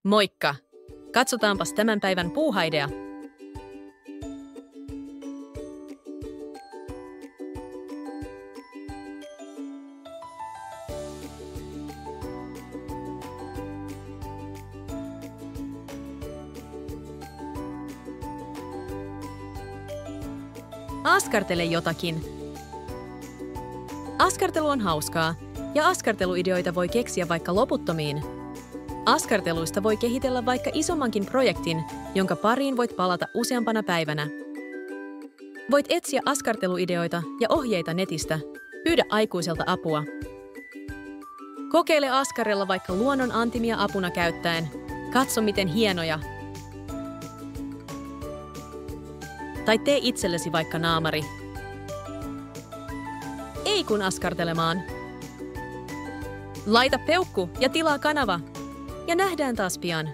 Moikka! Katsotaanpas tämän päivän puuhaidea. Askartele jotakin. Askartelu on hauskaa, ja askarteluideoita voi keksiä vaikka loputtomiin. Askarteluista voi kehitellä vaikka isommankin projektin, jonka pariin voit palata useampana päivänä. Voit etsiä askarteluideoita ja ohjeita netistä. Pyydä aikuiselta apua. Kokeile askarella vaikka luonnon antimia apuna käyttäen. Katso, miten hienoja. Tai tee itsellesi vaikka naamari. Ei kun askartelemaan. Laita peukku ja tilaa kanava. Ja nähdään taas pian.